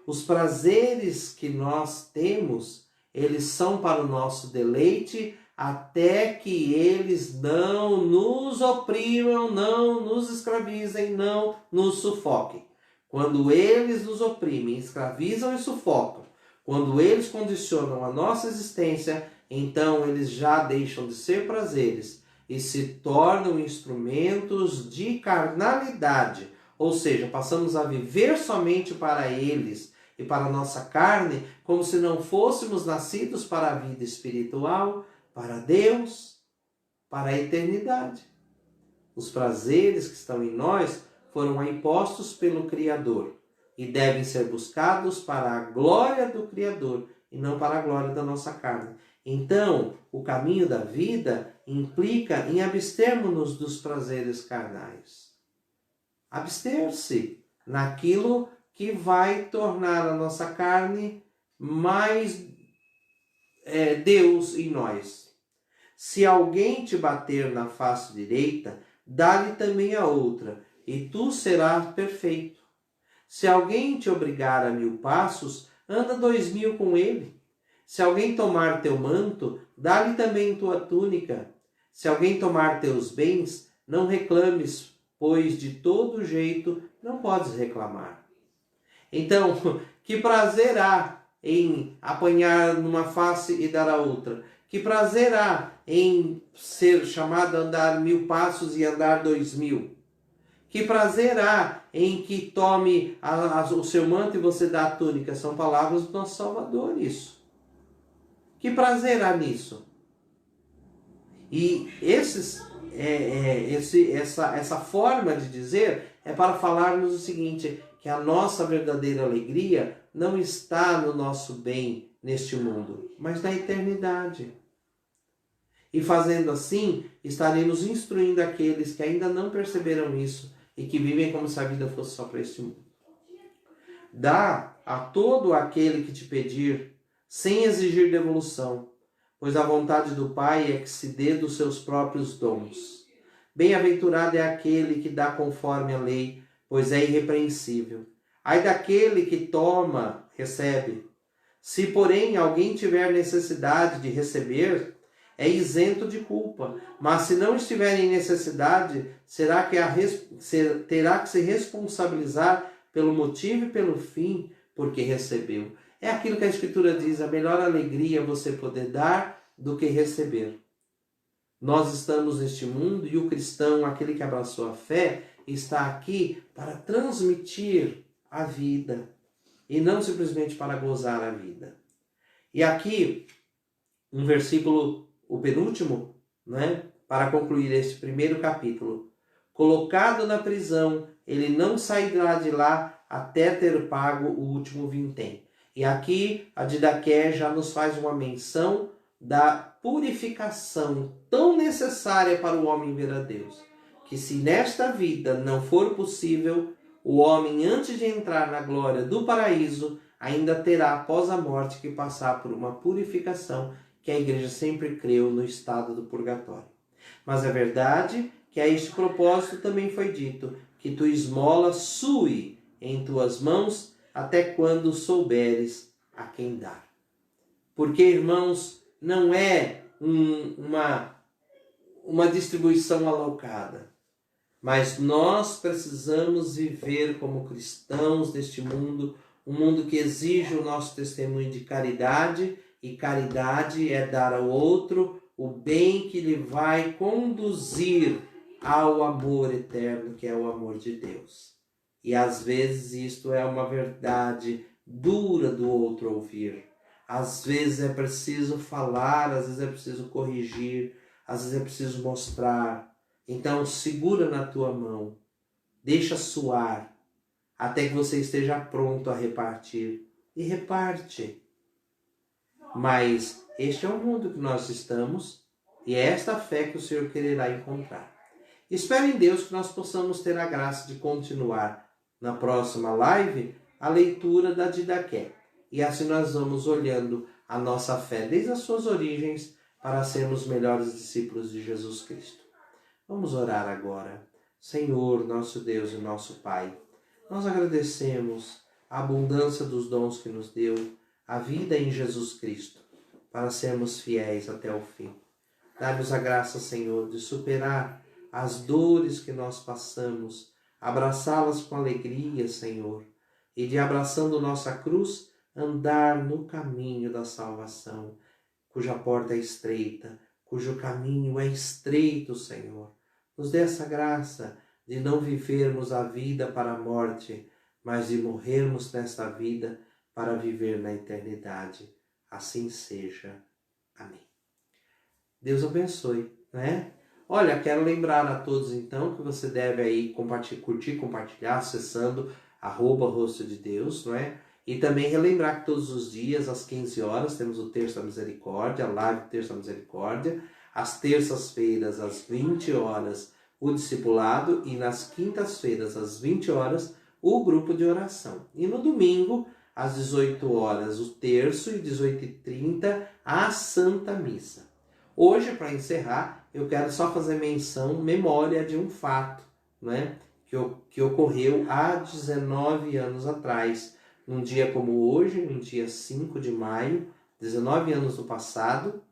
Os prazeres que nós temos, eles são para o nosso deleite, até que eles não nos oprimam, não nos escravizem, não nos sufoquem. Quando eles nos oprimem, escravizam e sufocam, quando eles condicionam a nossa existência, então eles já deixam de ser prazeres e se tornam instrumentos de carnalidade. Ou seja, passamos a viver somente para eles e para a nossa carne, como se não fôssemos nascidos para a vida espiritual, para Deus, para a eternidade. Os prazeres que estão em nós foram impostos pelo Criador e devem ser buscados para a glória do Criador e não para a glória da nossa carne. Então, o caminho da vida implica em abstermos-nos dos prazeres carnais. Abster-se naquilo que vai tornar a nossa carne mais Deus em nós. Se alguém te bater na face direita, dá-lhe também a outra, e tu serás perfeito. Se alguém te obrigar a 1000 passos, anda 2000 com ele. Se alguém tomar teu manto, dá-lhe também tua túnica. Se alguém tomar teus bens, não reclames, pois de todo jeito não podes reclamar. Então, que prazer há em apanhar numa face e dar a outra? Que prazer há em ser chamado a andar 1000 passos e andar 2000? Que prazer há em que tome o seu manto e você dá a túnica? São palavras do nosso Salvador, isso. Que prazer há nisso? E essa forma de dizer é para falarmos o seguinte, que a nossa verdadeira alegria não está no nosso bem neste mundo, mas na eternidade. E fazendo assim, estaremos instruindo aqueles que ainda não perceberam isso e que vivem como se a vida fosse só para este mundo. Dá a todo aquele que te pedir, sem exigir devolução, pois a vontade do Pai é que se dê dos seus próprios dons. Bem-aventurado é aquele que dá conforme a lei, pois é irrepreensível. Ai daquele que toma, recebe. Se, porém, alguém tiver necessidade de receber, é isento de culpa. Mas se não estiver em necessidade, terá que se responsabilizar pelo motivo e pelo fim porque recebeu. É aquilo que a Escritura diz, a melhor alegria é você poder dar do que receber. Nós estamos neste mundo e o cristão, aquele que abraçou a fé, está aqui para transmitir a vida e não simplesmente para gozar a vida. E aqui, um versículo, o penúltimo, para concluir este primeiro capítulo. Colocado na prisão, ele não sairá de lá até ter pago o último vintém. E aqui a Didaqué já nos faz uma menção da purificação tão necessária para o homem ver a Deus. Que se nesta vida não for possível, o homem antes de entrar na glória do paraíso, ainda terá após a morte que passar por uma purificação que a igreja sempre creu no estado do purgatório. Mas é verdade que a este propósito também foi dito que tua esmola sue em tuas mãos até quando souberes a quem dar. Porque, irmãos, não é uma distribuição alocada, mas nós precisamos viver como cristãos deste mundo, um mundo que exige o nosso testemunho de caridade, e caridade é dar ao outro o bem que lhe vai conduzir ao amor eterno, que é o amor de Deus. E às vezes isto é uma verdade dura do outro ouvir. Às vezes é preciso falar, às vezes é preciso corrigir, às vezes é preciso mostrar. Então segura na tua mão, deixa suar, até que você esteja pronto a repartir. E reparte. Mas este é o mundo que nós estamos e é esta fé que o Senhor quererá encontrar. Espero em Deus que nós possamos ter a graça de continuar na próxima live a leitura da Didaqué. E assim nós vamos olhando a nossa fé desde as suas origens para sermos melhores discípulos de Jesus Cristo. Vamos orar agora. Senhor, nosso Deus e nosso Pai, nós agradecemos a abundância dos dons que nos deu, a vida em Jesus Cristo, para sermos fiéis até o fim. Dá-nos a graça, Senhor, de superar as dores que nós passamos, abraçá-las com alegria, Senhor, e de abraçando nossa cruz, andar no caminho da salvação, cuja porta é estreita, cujo caminho é estreito, Senhor. Nos dê essa graça de não vivermos a vida para a morte, mas de morrermos nesta vida para viver na eternidade. Assim seja. Amém. Deus abençoe, Olha, quero lembrar a todos então que você deve aí curtir, compartilhar, acessando @rosto de Deus, não é? E também relembrar que todos os dias, às 15 horas, temos o Terço da Misericórdia, a live Terço da Misericórdia. Às terças-feiras, às 20 horas, o discipulado. E nas quintas-feiras, às 20 horas, o grupo de oração. E no domingo, às 18 horas, o terço, e 18h30, a Santa Missa. Hoje, para encerrar, eu quero só fazer memória de um fato, né, que ocorreu há 19 anos atrás. Num dia como hoje, no dia 5 de maio, 19 anos no passado,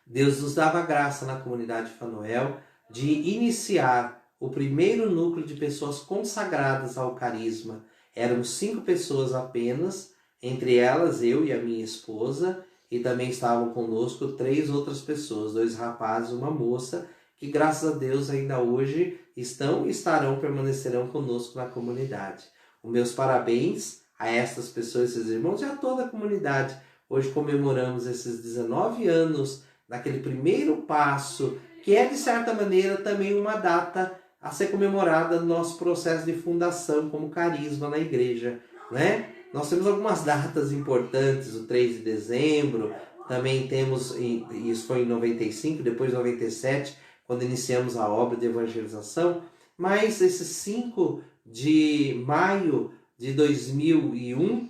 Deus nos dava graça na comunidade Fanuel de iniciar o primeiro núcleo de pessoas consagradas ao carisma. Eram 5 pessoas apenas, entre elas eu e a minha esposa, e também estavam conosco 3 outras pessoas, 2 rapazes e uma moça, que graças a Deus ainda hoje estão e estarão, permanecerão conosco na comunidade. Os meus parabéns a estas pessoas, esses irmãos e a toda a comunidade. Hoje comemoramos esses 19 anos daquele primeiro passo, que é de certa maneira também uma data a ser comemorada no nosso processo de fundação como carisma na igreja, né? Nós temos algumas datas importantes, o 3 de dezembro, também temos, isso foi em 95, depois em 97, quando iniciamos a obra de evangelização, mas esse 5 de maio de 2001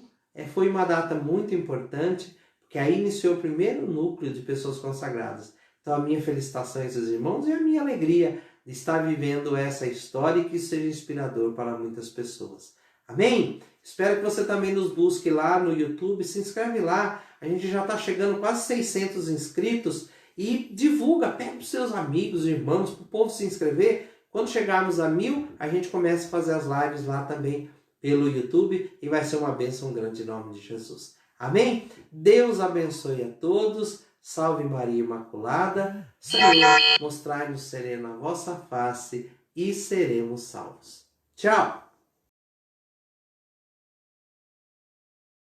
foi uma data muito importante, porque aí iniciou o primeiro núcleo de pessoas consagradas. Então a minha felicitação a esses irmãos e a minha alegria de estar vivendo essa história e que seja inspirador para muitas pessoas. Amém? Espero que você também nos busque lá no YouTube, se inscreve lá, a gente já está chegando quase 600 inscritos e divulga, pede para os seus amigos, irmãos, para o povo se inscrever. Quando chegarmos a 1000, a gente começa a fazer as lives lá também pelo YouTube e vai ser uma bênção grande em nome de Jesus. Amém? Deus abençoe a todos. Salve Maria Imaculada. Senhor, mostrai-nos serena a vossa face e seremos salvos. Tchau!